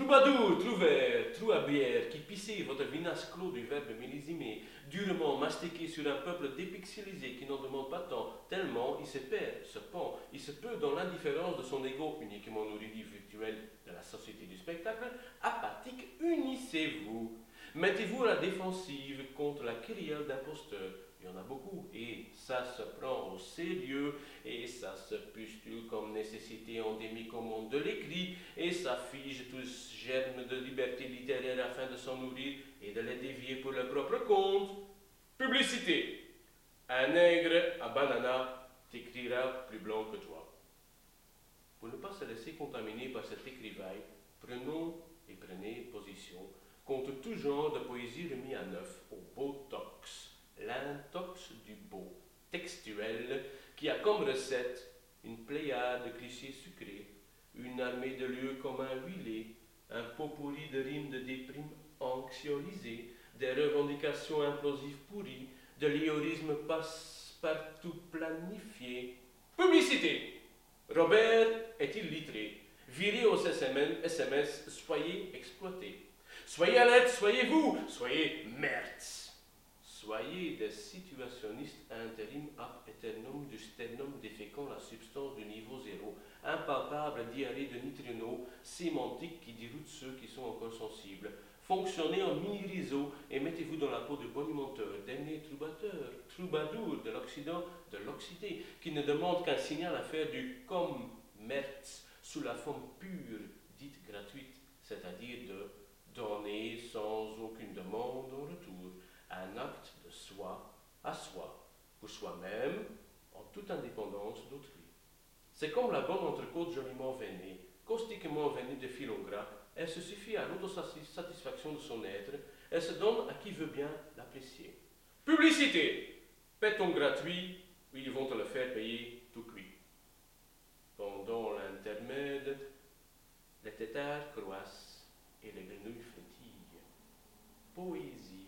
Troubadour, trouvère, trou à bière, qui pissez votre vinasse clos du verbe millésimé, durement mastiqué sur un peuple dépixelisé qui n'en demande pas tant, tellement il se perd, se pend, il se peut dans l'indifférence de son ego uniquement nourri virtuel de la société du spectacle, apathique, unissez-vous. Mettez-vous à la défensive contre la kyrielle d'imposteurs. Il y en a beaucoup, et ça se prend au sérieux, et ça se pustule comme nécessité endémique au monde de l'écrit, et ça fige tous germes de liberté littéraire afin de s'en nourrir et de les dévier pour leur propre compte. Publicité. Un nègre à banana t'écrira plus blanc que toi. Pour ne pas se laisser contaminer par cet écrivail, prenez position contre tout genre de poésie remis à neuf au beau tox. L'intox du beau, textuel, qui a comme recette une pléiade de clichés sucrés, une armée de lieux communs huilés, un pot pourri de rimes de déprime anxiolisées, des revendications implosives pourries, de l'iorisme passe-partout planifié. Publicité. Robert est illettré. Viré aux SMS, soyez exploité. Soyez alerte, soyez vous, soyez merdes. Soyez des situationnistes intérim ab aeternum du sternum déféquant la substance du niveau zéro, impalpable diarrhée de neutrinos, sémantique qui déroute ceux qui sont encore sensibles. Fonctionnez en mini-réseau et mettez-vous dans la peau du bonimenteur, dernier troubadour de l'Occident, de l'Occité, qui ne demande qu'un signal à faire du commerce sous la forme pure, dite gratuite, c'est-à-dire de donner sans aucune demande en retour. Un acte de soi à soi, pour soi-même, en toute indépendance d'autrui. C'est comme la bonne entrecôte joliment veinée, caustiquement veinée de filon gras, elle se suffit à l'autosatisfaction de son être, elle se donne à qui veut bien l'apprécier. Publicité. Péton gratuit, ils vont te le faire payer tout cuit. Pendant l'intermède, les têtards croissent et les grenouilles frétillent. Poésie.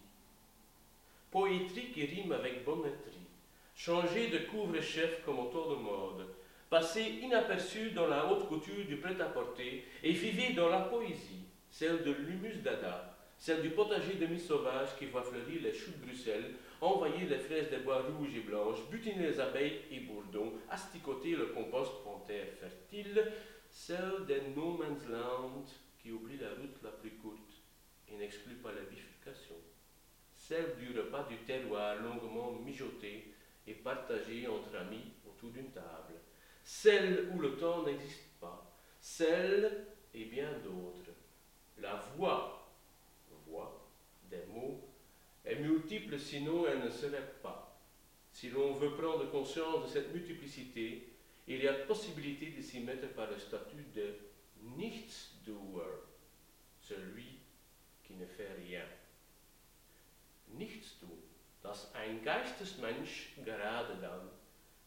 Poétrie qui rime avec bonnetterie, changer de couvre-chef comme auteur de mode, passer inaperçu dans la haute couture du prêt-à-porter et vivez dans la poésie, celle de l'humus dada, celle du potager demi-sauvage qui voit fleurir les choux de Bruxelles, envahir les fraises des bois rouges et blanches, butiner les abeilles et bourdons, asticoter le compost en terre fertile, celle des no man's land qui oublie la route la plus courte et n'exclut pas la bifurcation. Celle du repas du terroir longuement mijoté et partagé entre amis autour d'une table. Celle où le temps n'existe pas. Celle et bien d'autres. La voix des mots, est multiple sinon elle ne serait pas. Si l'on veut prendre conscience de cette multiplicité, il y a possibilité de s'y mettre par le statut de Nichtsdoer, celui qui ne fait rien. Nichts tun, das ein Geistesmensch gerade dann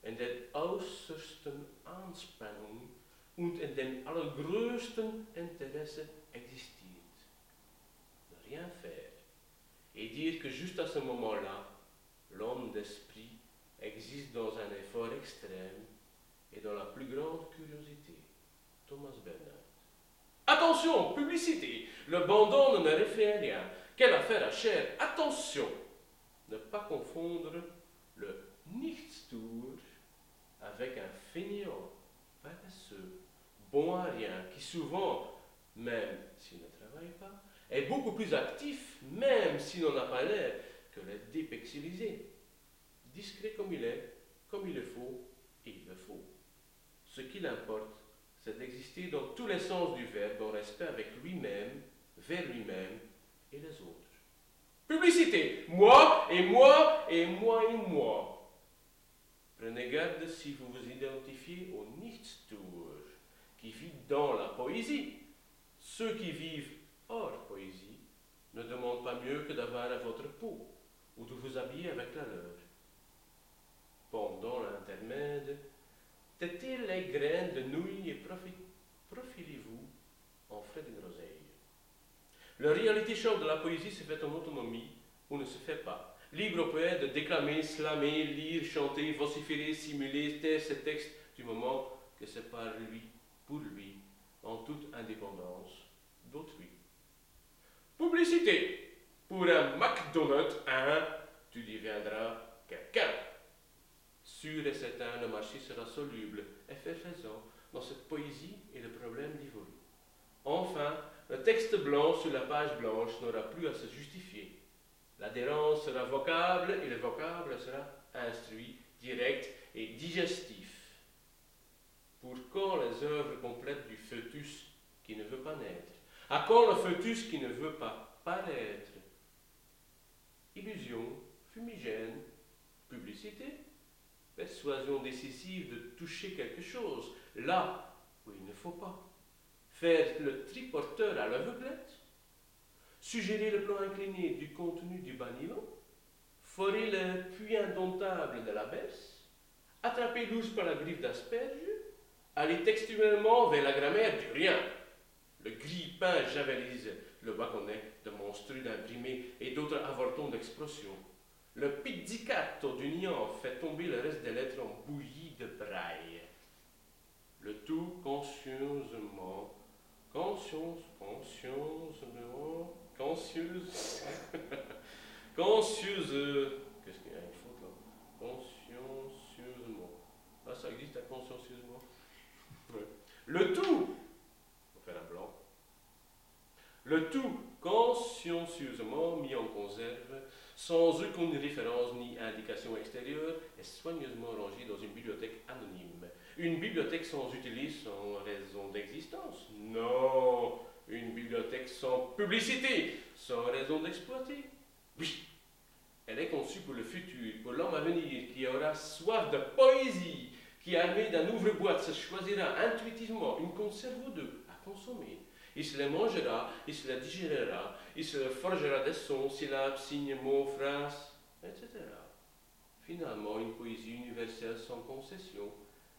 in der äußersten Anspannung und in dem allergrößten Interesse existiert. Ne rien faire et dire que juste à ce moment-là, l'homme d'esprit existe dans un effort extrême et dans la plus grande curiosité. Thomas Bernard. Attention, publicité, le bandon ne me réfère rien. Quelle affaire à chair, attention, ne pas confondre le Nichtstour avec un fainéant, paresseux, bon à rien, qui souvent, même s'il ne travaille pas, est beaucoup plus actif, même s'il n'en a pas l'air, que les dépexillisés. Discret comme il est, comme il le faut, et il le faut. Ce qu'il importe, c'est d'exister dans tous les sens du verbe, en respect avec lui-même, vers lui-même et les autres. Publicité. Moi et moi et moi et moi. Prenez garde si vous vous identifiez au Nichtstour, qui vit dans la poésie. Ceux qui vivent hors poésie ne demandent pas mieux que d'avoir à votre peau ou de vous habiller avec la leur. Pendant l'intermède, têtez les graines de nouilles et profilez-vous en frais de groseille. Le reality show de la poésie se fait en autonomie ou ne se fait pas. Libre au poète de déclamer, slammer, lire, chanter, vociférer, simuler, taire ses textes du moment que c'est par lui, pour lui, en toute indépendance, d'autrui. Publicité. Pour un McDonald's, tu deviendras quelqu'un. Sûr et certain, le marché sera soluble, effervescent dans cette poésie et le problème dévolu. Enfin, le texte blanc sur la page blanche n'aura plus à se justifier. L'adhérence sera vocable et le vocable sera instruit, direct et digestif. Pour quand les œuvres complètes du fœtus qui ne veut pas naître? À quand le fœtus qui ne veut pas paraître? Illusion, fumigène, publicité, persuasion décisive de toucher quelque chose, là où il ne faut pas. Faire le triporteur à l'aveuglette, suggérer le plan incliné du contenu du bas niveau, forer le puits indomptable de la berce, attraper l'ours par la griffe d'asperge, aller textuellement vers la grammaire du rien. Le grille-pain javelise le wagonnet de monstrueux d'imprimés et d'autres avortons d'expression. Le pizzicato du niant fait tomber le reste des lettres en bouillie de braille. Le tout conscieusement, qu'est-ce qu'il y a une faute là? Consciencieusement. Ah, ça existe, consciencieusement. Ouais. Le tout, pour faire un blanc, le tout consciencieusement mis en conserve, sans aucune référence ni indication extérieure, est soigneusement rangé dans une bibliothèque anonyme. Une bibliothèque sans utilité, sans raison d'existence? Non, une bibliothèque sans publicité, sans raison d'exploiter? Oui, elle est conçue pour le futur, pour l'homme à venir, qui aura soif de poésie, qui, armé d'un ouvre-boîte, se choisira intuitivement une conserve ou deux à consommer. Il se les mangera, il se les digérera, il se forgera des sons, syllabes, signes, mots, phrases, etc. Finalement, une poésie universelle sans concession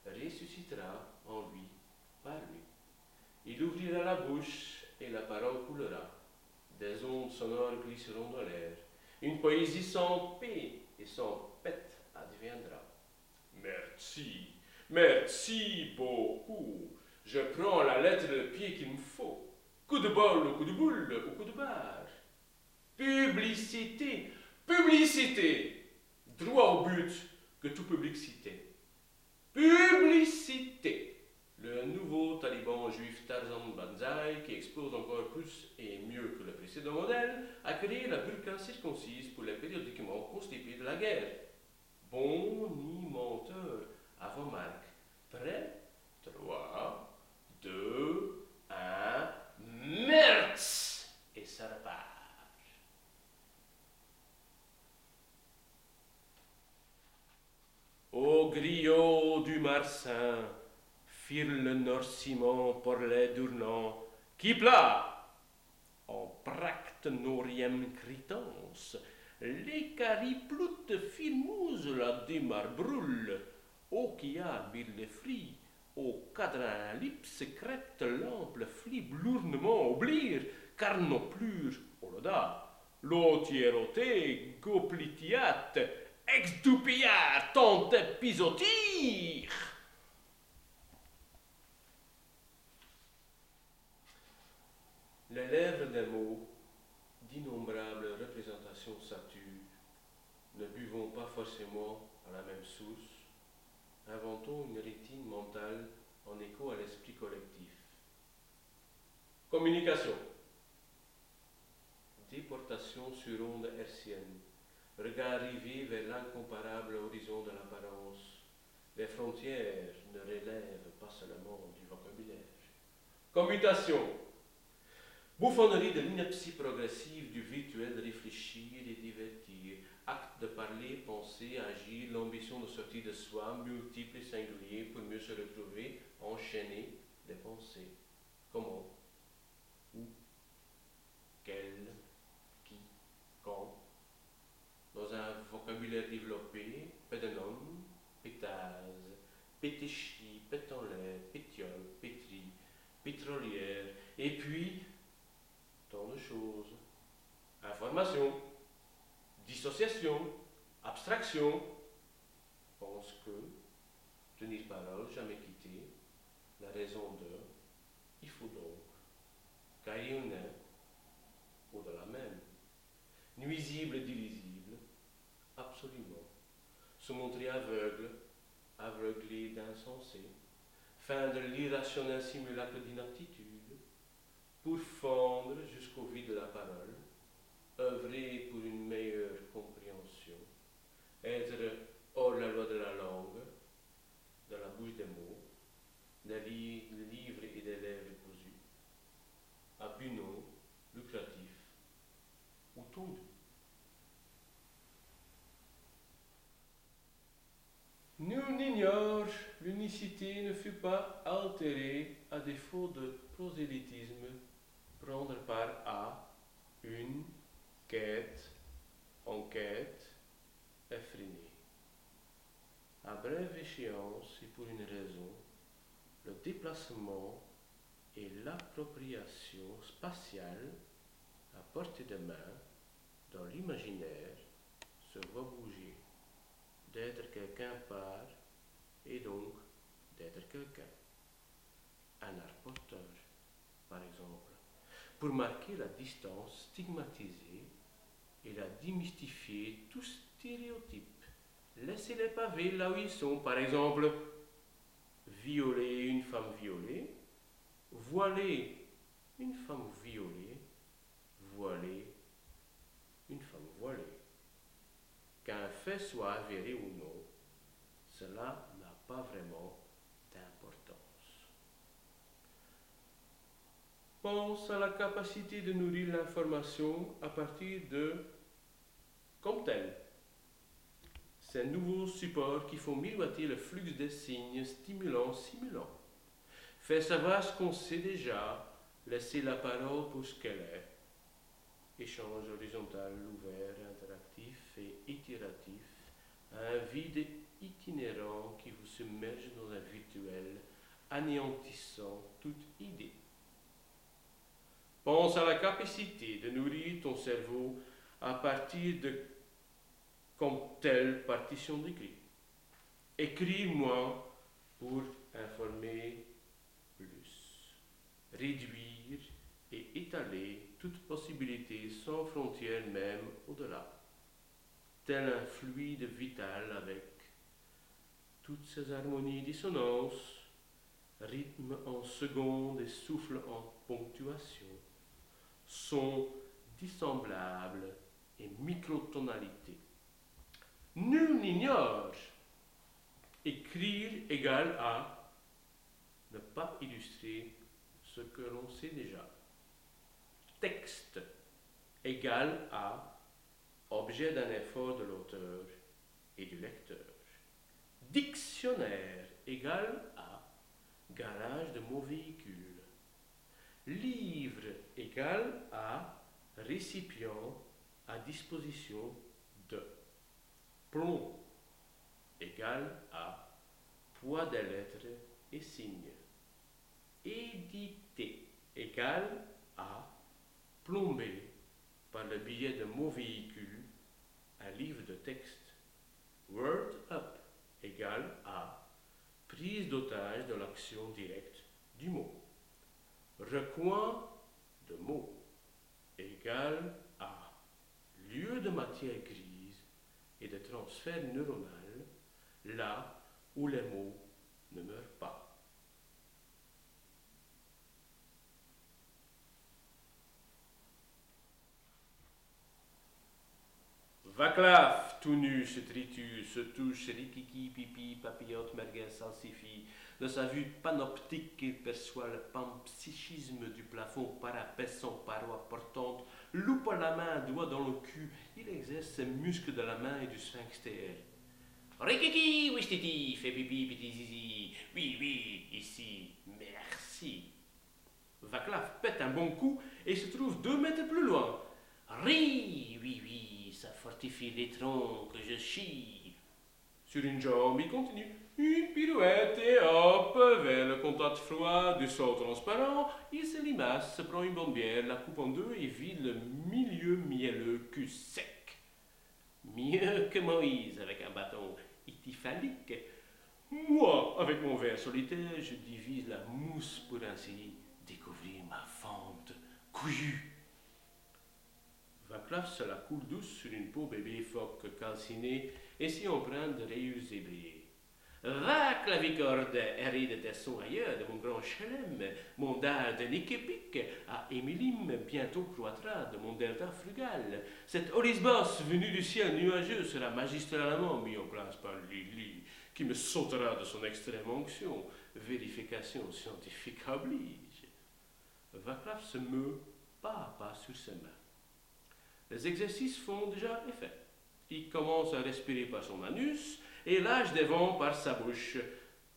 ressuscitera en lui, par lui. Il ouvrira la bouche et la parole coulera. Des ondes sonores glisseront dans l'air. Une poésie sans paix et sans pète adviendra. Merci, merci beaucoup. Je prends la lettre de pied qu'il me faut. Coup de bol ou coup de boule ou coup de barre. Publicité, publicité. Droit au but que tout public citait. Publicité. Le nouveau taliban juif Tarzan Banzai, qui explose encore plus et mieux que le précédent modèle, a créé la burqa circoncise pour les périodiquement constipés de la guerre. Bonimenteur, à vos marques. Prêt? 3, 2, 1, merz! Et ça repart. Ô griot du Marsin, firent le norsiment pour les Dournants, qui plat, en practenoriem critance, les cariploutes firmouse la démarbrule, au qui a les fris, au cadran lip secrète l'ample flib lournement oublier, car non plus, oloda, l'otieroté goplitiat, exdupiat tant épisotir. Les lèvres des mots, d'innombrables représentations saturent, ne buvons pas forcément à la même source, inventons une rétine mentale en écho à l'esprit collectif. Communication. Déportation sur onde hertzienne. Regard rivé vers l'incomparable horizon de l'apparence. Les frontières ne relèvent pas seulement du vocabulaire. Commutation. Bouffonnerie de l'ineptie progressive du virtuel réfléchir et divertir. Acte de parler, penser, agir, l'ambition de sortir de soi, multiple et singulier pour mieux se retrouver, enchaîner des pensées. Comment? Où? Quel? Qui? Quand? Dans un vocabulaire développé, pédonome, pétase, pétéchi, pétanlait, pétiole, pétri, pétrolière, et puis, tant de choses. Information, dissociation, abstraction. Pense que, tenir parole, jamais quitter, la raison de, il faut donc, carillonnait au-delà même, nuisible, d'illisible, absolument, se montrer aveugle, aveuglé d'insensé, feindre l'irrationnel simulacre d'inaptitude, pour fondre jusqu'au vide de la parole, œuvrer pour une meilleure compréhension, être hors la loi de la langue, de la bouche des mots, des livres et des lèvres cousues, à but non, lucratif ou tondu. Nul n'ignore, l'unicité ne fut pas altérée à défaut de prosélytisme, prendre part à une quête, enquête, effrénée. À brève échéance et pour une raison, le déplacement et l'appropriation spatiale à portée de main dans l'imaginaire se voient bouger. D'être quelqu'un par et donc d'être quelqu'un. Un art porteur, par exemple, pour marquer la distance stigmatisée et la démystifier tout stéréotype. Laissez les pavés là où ils sont, par exemple, violer une femme violée, voiler une femme violée, voiler une femme voilée. Qu'un fait soit avéré ou non, cela n'a pas vraiment d'importance. Pense à la capacité de nourrir l'information à partir de comme tel. Ces nouveaux supports qui font miroiter le flux des signes stimulants. Faire savoir ce qu'on sait déjà, laisser la parole pour ce qu'elle est. Échange horizontal, ouvert, interactif et itératif, un vide itinérant qui vous submerge dans un virtuel, anéantissant toute idée. Pense à la capacité de nourrir ton cerveau à partir de comme telle partition d'écrit. Écrire moins pour informer plus. Réduire et étaler toute possibilité sans frontières même au-delà. Tel un fluide vital avec toutes ses harmonies et dissonances, rythme en secondes et souffle en ponctuation, sons dissemblables et microtonalités. Nul n'ignore. Écrire égale à ne pas illustrer ce que l'on sait déjà. Texte égale à objet d'un effort de l'auteur et du lecteur. Dictionnaire égale à garage de mots véhicules. Livre égale à récipient à disposition de. Plomb égale à poids des lettres et signes. Éditer égale à plomber par le biais de mots véhicules un livre de texte. Word up égale à prise d'otage de l'action directe du mot. Recoin de mots égale à lieu de matière grise et de transfert neuronal là où les mots ne meurent pas. Vaclav, tout nu, se triture, se touche, rikiki, pipi, papillote, merguez, salsifie. De sa vue panoptique, il perçoit le panpsychisme du plafond parapet sans paroi portante. Loupe à la main, doigt dans le cul, il exerce ses muscles de la main et du sphincter. Rikiki, wistiti, fait pipi, piti zizi. Oui, ici, merci. Vaclav pète un bon coup et se trouve 2 mètres plus loin. Oui, ça fortifie les troncs que je chie. Sur une jambe, il continue. Une pirouette et hop, vers le contact froid du sol transparent, il se limace, se prend une bonne bière, la coupe en deux et vide le milieu mielleux cul sec. Mieux que Moïse avec un bâton ityphalique. Moi, avec mon verre solitaire, je divise la mousse pour ainsi découvrir ma fente couillu. Vaclav se la coule douce sur une peau bébé phoque calcinée et s'y emprunte de rayures zébrées. Va, clavicorde, ride de son ailleurs de mon grand chelem, mon dard niképique, à Émilim bientôt croîtra de mon delta frugal. Cet Orisbos venu du ciel nuageux sera magistralement mis en place par Lili, qui me sautera de son extrême onction. Vérification scientifique oblige. Vaclav se meut pas à pas sur ses mains. Les exercices font déjà effet. Il commence à respirer par son anus et lâche des vents par sa bouche.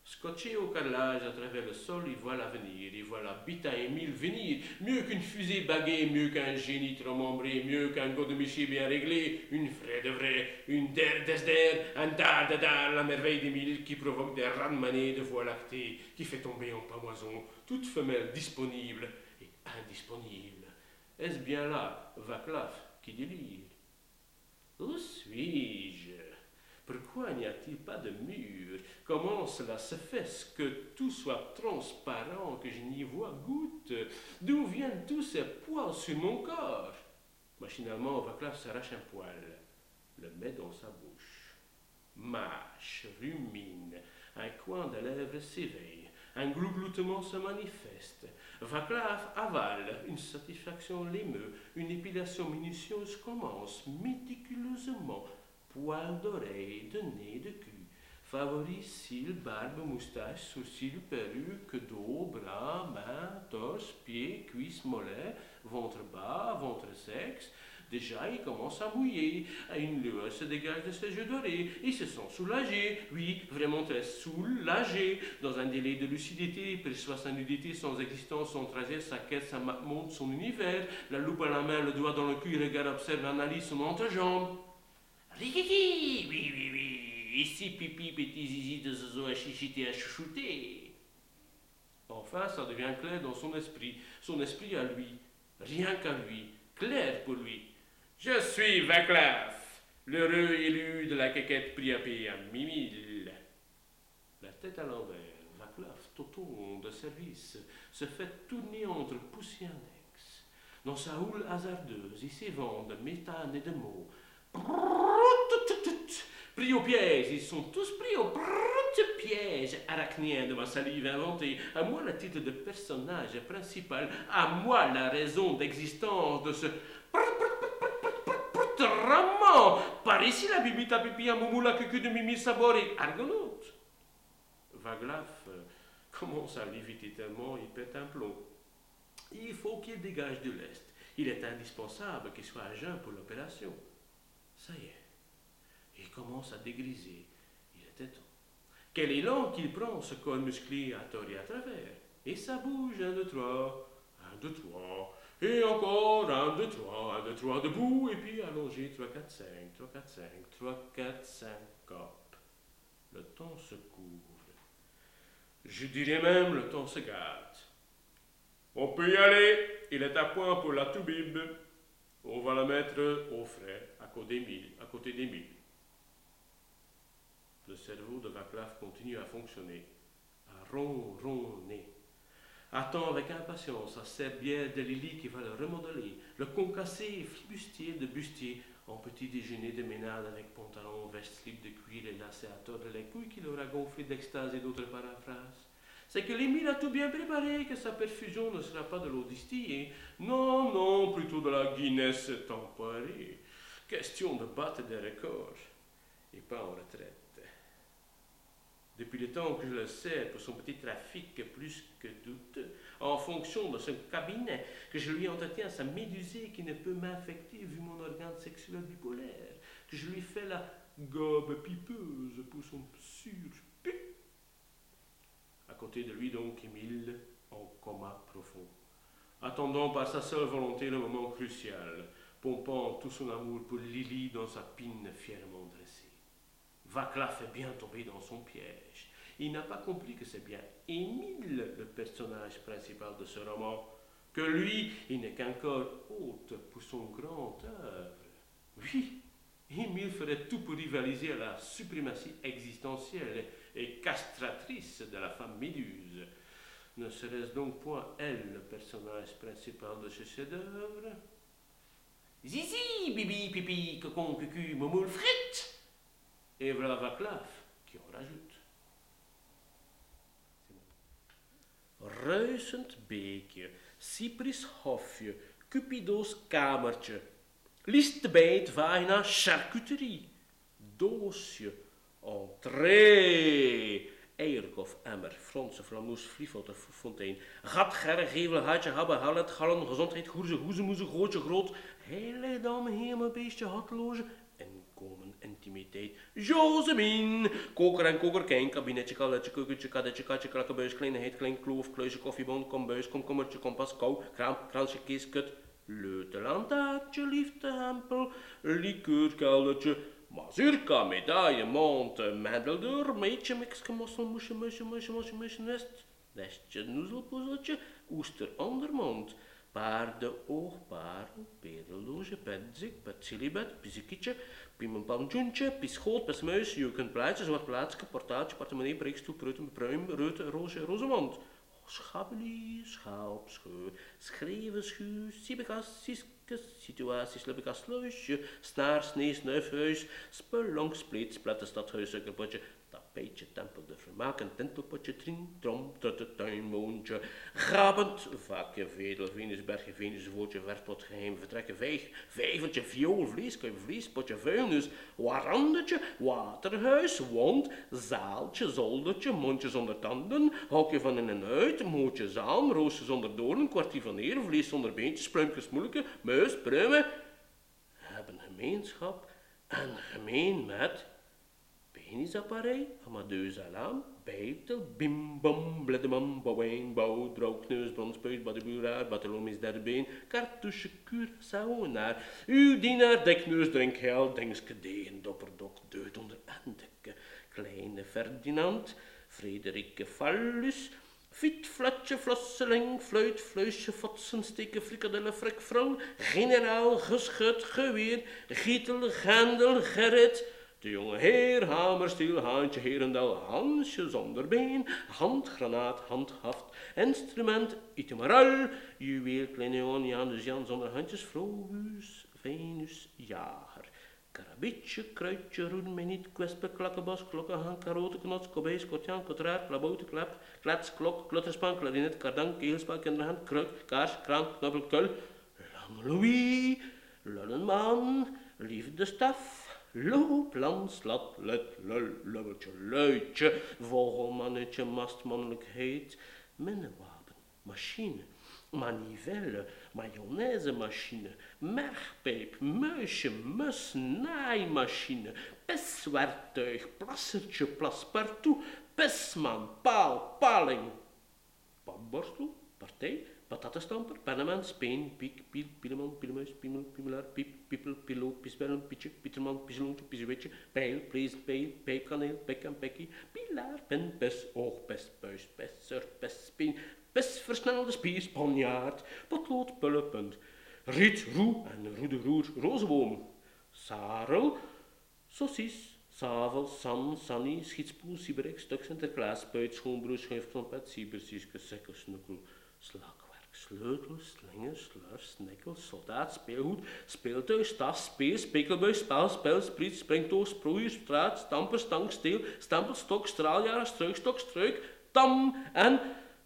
Scotché au carrelage à travers le sol, il voit l'avenir, il voit la bite à Émile venir, mieux qu'une fusée baguée, mieux qu'un génie remembré, mieux qu'un godemiché bien réglé, une vraie de vrai, une der desder, un dar de dar, la merveille d'Émile qui provoque des raz-de-marée de voie lactée, qui fait tomber en pamoison toute femelle disponible et indisponible. Est-ce bien là, Vaclav, qui délire? Où suis-je? Pourquoi n'y a-t-il pas de mur? Comment cela se fait que tout soit transparent, que je n'y vois goutte? D'où viennent tous ces poils sur mon corps? Machinalement, Vaclav s'arrache un poil, le met dans sa bouche. Mâche, rumine, un coin de lèvres s'éveille, un glougloutement se manifeste. Vaclav avale, une satisfaction l'émeut, une épilation minutieuse commence, méticuleusement, poils d'oreilles, de nez, de cul, favoris, cils, barbe, moustache, sourcils, perruque, dos, bras, mains, torse, pieds, cuisses, mollets, ventre bas, ventre sexe. Déjà, il commence à mouiller. Une lueur se dégage de ses yeux dorés. Il se sent soulagé. Oui, vraiment très soulagé. Dans un délai de lucidité, il perçoit sa nudité, sans existence, son trajet, sa quête, sa montre, son univers. La loupe à la main, le doigt dans le cul, il regarde, observe, analyse son entrejambe. Rikiki, oui, oui, oui. Ici, pipi, petit zizi de zozo à chichiter, à chouchouter. Enfin, ça devient clair dans son esprit à lui, rien qu'à lui, clair pour lui. Je suis Vaclav, l'heureux élu de la quéquette priapée à Mimile. La tête à l'envers, Vaclav, toton de service, se fait tourner entre poussées index. Dans sa houle hasardeuse, il s'évente de méthane et de mots. Pris au piège, ils sont tous pris au piège arachnien de ma salive inventée. À moi le titre de personnage principal, à moi la raison d'existence de ce roman. Par ici la bibita pipi à moumoula cucu de mimi sabor et argonaute. Vaclav commence à léviter tellement il pète un plomb. Il faut qu'il dégage de l'Est. Il est indispensable qu'il soit à jeun pour l'opération. Ça y est. Il commence à dégriser. Il était temps. Quel élan qu'il prend, ce corps musclé à tort et à travers. Et ça bouge, 1, 2, 3, 1, 2, 3. Et encore 1, 2, 3, 1, 2, 3, debout. Et puis allongé, 3, 4, 5, 3, 4, 5, 3, 4, 5, hop. Le temps se couvre. Je dirais même, le temps se gâte. On peut y aller. Il est à point pour la toubib. On va la mettre au frais, à côté d'Émile. Le cerveau de Vaclav continue à fonctionner, à ronronner. Attend avec impatience sa serbière de Lily qui va le remodeler, le concasser et flibustier de bustier en petit déjeuner de ménade avec pantalon, veste, slip de cuir et lacets à tordre les couilles qu'il aura gonflé d'extase et d'autres paraphrases. C'est que l'Émile a tout bien préparé, que sa perfusion ne sera pas de l'eau distillée. Non, non, plutôt de la Guinness temporée. Question de battre des records et pas en retraite. Depuis le temps que je le sais pour son petit trafic plus que douteux, en fonction de son cabinet, que je lui entretiens sa médusée qui ne peut m'infecter vu mon organe sexuel bipolaire, que je lui fais la gobe pipeuse pour son surpu. À côté de lui donc, Émile, en coma profond, attendant par sa seule volonté le moment crucial, pompant tout son amour pour Lily dans sa pine fièrement dressée. Vaclav est bien tombé dans son piège. Il n'a pas compris que c'est bien Émile le personnage principal de ce roman, que lui, il n'est qu'un corps hôte pour son grand œuvre. Oui, Émile ferait tout pour rivaliser à la suprématie existentielle et castratrice de la femme méduse. Ne serait-ce donc point elle le personnage principal de ce chef-d'œuvre? Zizi, bibi, pipi, cocon, cucu, momoule, frites! Et voilà Vaclav qui en rajoute. Ruisend beekje, Cypris hofje, Cupido's kamertje, Liestebijt vagina charcuterie, doosje, entree, eierkof, emmer, Franse, flamoes, vlievotte, fontein, gat, gerre, gevel, hartje, habbe, hallet, gallen, gezondheid, goerze, hoezemoeze, grootje, groot, heilig dame, hemel, beestje, hatloze, inkomen, intimiteit, Josemien, koker en kokerkijn, kabinetje, kaletje, keukentje, kadetje, katje, klakkenbuis, kleinheid, klein kloof, kluisje, koffiebon, kombuis, komkommertje, kompas, kou, kraam, kransje, kees, kut, leutelantaatje, liefdehempel, likeurkeldertje, mazurka, medaille, mond, mendeldeur, meidje, mikske, mossel, moesje, musje, nest, nestje, noezelpoezeltje, oester, ondermond, paardenoog, parel, pedeldoosje, pedzik, petsilibed, pizzikietje, piemelpamjoentje, pischoot, pesmuis, jeukenplaatje, zwart plaatsje, portaaltje, portemonnee, preekstoel, preuten, pruim, reute, roosje, rosemond. Schabelie, schalp, scheur, schreven, schuur, siebekas, siskes, situatie, slippekas, sluisje, snaar, snee, snuifhuis, spelonk, spleet, splatte, stadhuis, suikerpotje, tapijtje, tempel, de vermaak, een tentelpotje, trin, trom, tuinmoontje, grabend, vakje, vedel, venusbergje, venusvoortje, verpot, geheim, vertrekken, vijvertje, viool, vleeskuip, vleespotje, vuilnis, warandetje, waterhuis, wond, zaaltje, zoldertje, mondje zonder tanden, hokje van in en uit, mootje, zalm, roosje zonder doorn, kwartier van eer, vlees zonder beentjes, pluimpjes, moeilijke, muis, pruimen, hebben gemeenschap en gemeen met penisapparei, Amadeus alarm, bijtel, bim bam, bleddemam, bouwijn, bouw, droogkneus, bronspuit, baddebuuraar, battelomies derde been, cartouche, kuur, sauwenaar, uw dienaar, dekneus, drinkheil, dingske, degen, dopperdok, deut onder endekke, kleine Ferdinand, Frederike Fallus, fiet, flatje, flosseling, fluit, fluisje, fotsen, steken, frikadelle, frekvrouw, generaal, geschut, geweer, gietel, gendel, gerrit, de jonge heer, hamerstiel, haantje, herendel, Hansje zonder been, handgranaat, handhaft, instrument, itemeral, juweel, kleine Janus Jan zonder handjes, Frovus, Venus, jager. Karabietje, kruidje, roen, meniet, kwespe, klakkenbos, klokkenhaan, karote, knots, kobijs, kortjaan, kotraar, klaboute, klep, klets, klok, klutterspan, klarinet, kardan, keelspel, kinderhand, kruk, kaars, kraan, knabbel, kul, lang Louis, lullenman, liefdestaf, loop, lans, lat, let, lul, lubbeltje, luidje, vogelmannetje, mastmannelijkheid, minnewapen, machine, manivelle, mayonaise-machine, mergpijp, muisje, mus, naaimachine, piswerktuig, plassertje, plaspartout, pisman, paal, paling, padborstel, partij, patatenstamper, penneman, speen, piek, piel, pieleman, pielemuis, piemel, piemelaar, piep, piepel, pielo, pispellen, pietje, pieterman, piezeloentje, piezeweetje, pijl, plees, pijl, pijpkaneel, pek en pekkie, pilaar, pen, pes, oog, pest, puis, pesser, pestspeen, versnelde spier, spanjaard, potlood, pullepunt, riet, roe en roede roer, rozeboom, sarel, saucies, savel, san, sannie, schietspoel, sieberik, stuk, Sinterklaas, spuit, schoonbroer, schuiftrompet, siebersieske, sekkel, snoekel, slakwerk, sleutel, slinger, slurf, snikkel, soldaat, speelgoed, speeltuig, tas, speer, spekelbuis, spel, spel, spriet, springtoog, sproeier, straat, stamper, stang, steel, stempel, stok, straaljager, struikstok, struik, tam en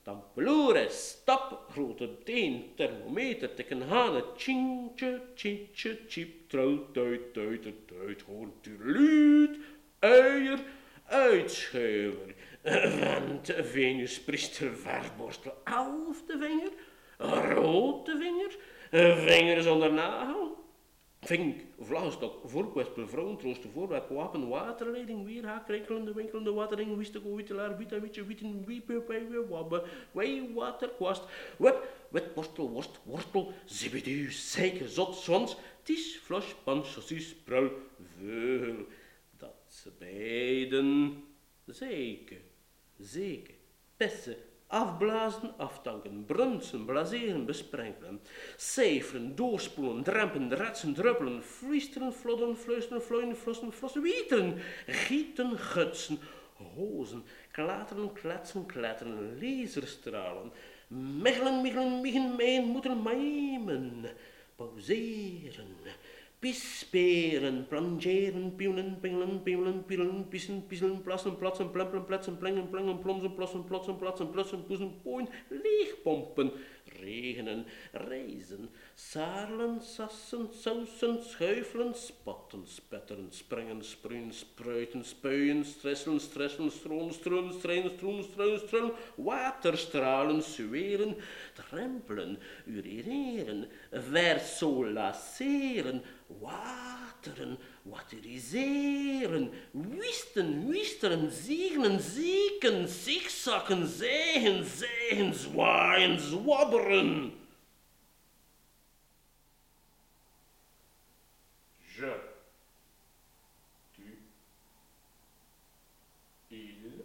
tampeloores, stap, grote teen, thermometer, tikken hanen, tjintje, tjintje, tjiep, trul, tuit, hoor, tureluut, uier, uitschuiver, vent, Venus, priester, verborstel, 11e vinger, rote vinger, vinger zonder nagel, vink, vlagstok, voorkwespel, vrouwentrooster, voorwerp, wapen, waterleiding, weerhaak, rinkelende, winkelende, watering, wisteko, wittelaar, wittamietje, witten, wiepe, wabbe, wei, waterkwast, witborstel, wortel, zibidu, zeiker, zot, zwans, ties, flos, pan, saucies, prul, veul, dat ze beiden, zeken, pessen, afblazen, aftanken, brunsen, blaseren, besprenkelen, cijferen, doorspoelen, drempen, retsen, druppelen, vliesteren, flodden, fluisteren, vloeien, flossen, wieteren, gieten, gutsen, rozen, klateren, kletsen, kletteren, laserstralen, miggelen, miggelen, miegen, mijn moeten mijmen, pauzeren, pisperen, plangeren, pieulen, pingelen, pieulen, pielen, pissen, piezelen, plassen, platsen, plempelen, pletsen, plengen, plengen, plomsen, plassen, plotsen, platsen, plutsen, poezen, pooien, leegpompen, regenen, reizen, sarelen, sassen, sausen, schuifelen, spatten, spetteren, springen, sproeien, spruiten, spuien, stresselen, stressen, stromen, streunen, strijden, stroen, struinen, struinen, waterstralen, zweren, trempelen, urineren, versolaceren, wateren, wateriseren, wisten, wisteren, zegenen, zeken, zigzakken, zeigen, zeigen, zwaaien, zwabberen. Je, tu, il,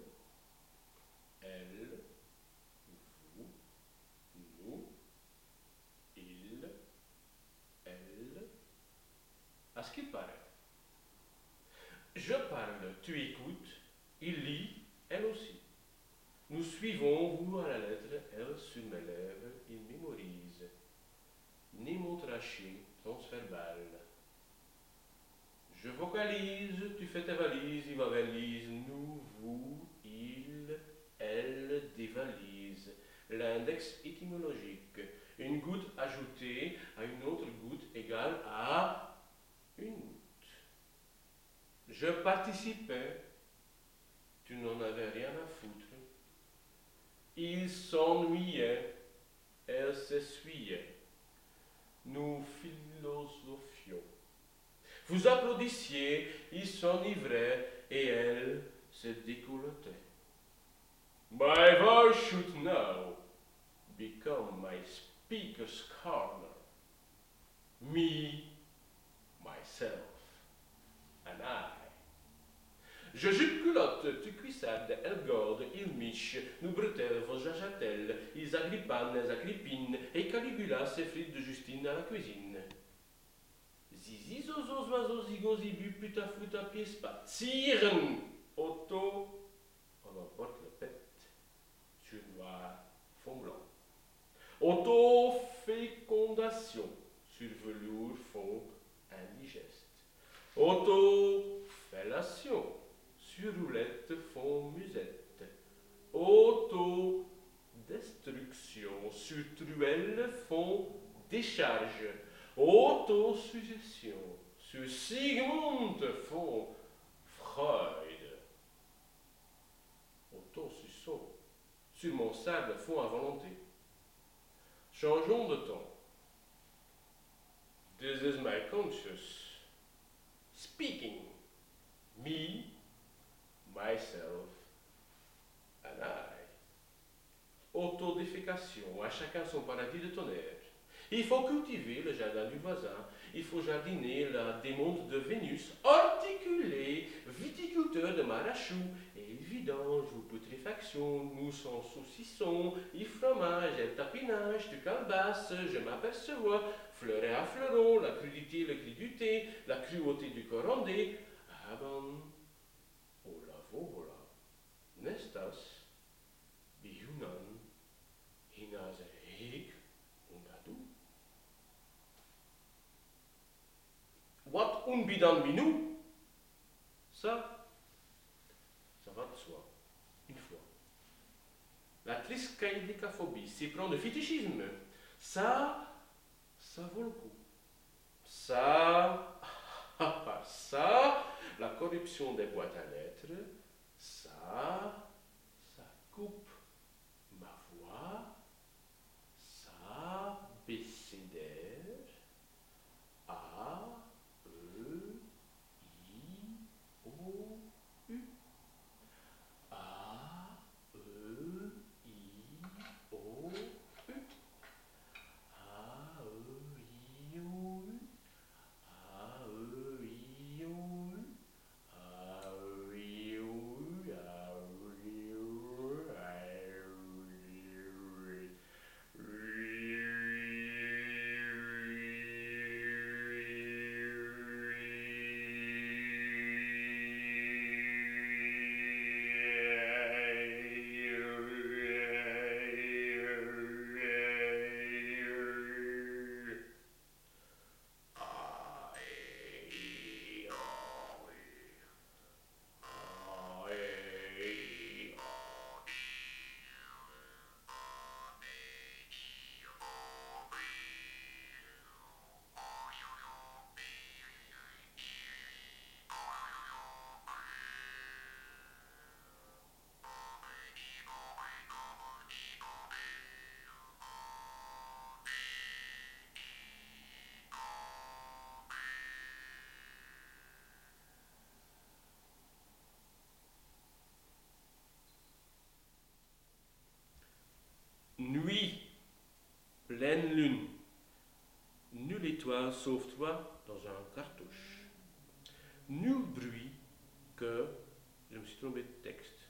elle, vous, nous, il, elle. À ce qu'il paraît, je parle, tu écoutes, il lit, elle aussi. Nous suivons, vous à la lettre, elle sur mes lèvres, il mémorise. Némotraché, transverbal. Je vocalise, tu fais tes valises, il valise, nous, vous, il, elle dévalise. L'index étymologique. Une goutte ajoutée à une autre goutte égale à une goutte. Je participais, tu n'en avais rien à foutre. Il s'ennuyait, elle s'essuyait. Nous philosophions. Vous applaudissiez, il s'enivrait et elle se décolletait. My voice should now become my speaker's corner. Me, myself, and I. Je jupe-culotte, tu cuissarde, elle gorde, il miche, nous bretelles, vos jajatelles, ils agrippannent, elles agrippinent, et Caligula s'effrite de Justine à la cuisine. Zizi, zozo, oiseaux, zigo, zibu, puta, fouta, pied, spat, siren, auto, on emporte le pet, sur noir, fond blanc. Auto-fécondation, sur velours, fond indigeste. Auto-fellation, sur roulette, fond musette. Auto-destruction, sur truelle, fond décharge. Autosuggestion, sur Sigmund, fond Freud. Autosuçon, sur mon sable, fond à volonté. Changeons de ton. This is my conscious speaking. Me, myself, and I. Autodéfécation, à chacun son paradis de tonnerre. Il faut cultiver le jardin du voisin, il faut jardiner la démonte de Vénus, horticuler, viticulteur de Marachou, et vidange ou putréfaction, nous sans saucisson, et fromage, et tapinage, tu calbasses, je m'aperçois, fleuret à fleuron, la crudité, le cri du thé, la cruauté du corondé, aban, ola vovola, nestas, biunan, hinazerik, undadu. Wat unbidan minou, ça va de soi, une fois. La triskaïdécaphobie, c'est prendre de fétichisme, ça vaut le coup. Ça, la corruption des boîtes à lettres, ça coupe ma voix, ça bécédaire, A, E, I, O, U. A, E, I, O, U. A, E, I, O, U. A, E, I, O, U. A, E, I, O, U. A, E, I, O, U. sauve-toi dans un cartouche. Nul bruit que... Je me suis trompé de texte.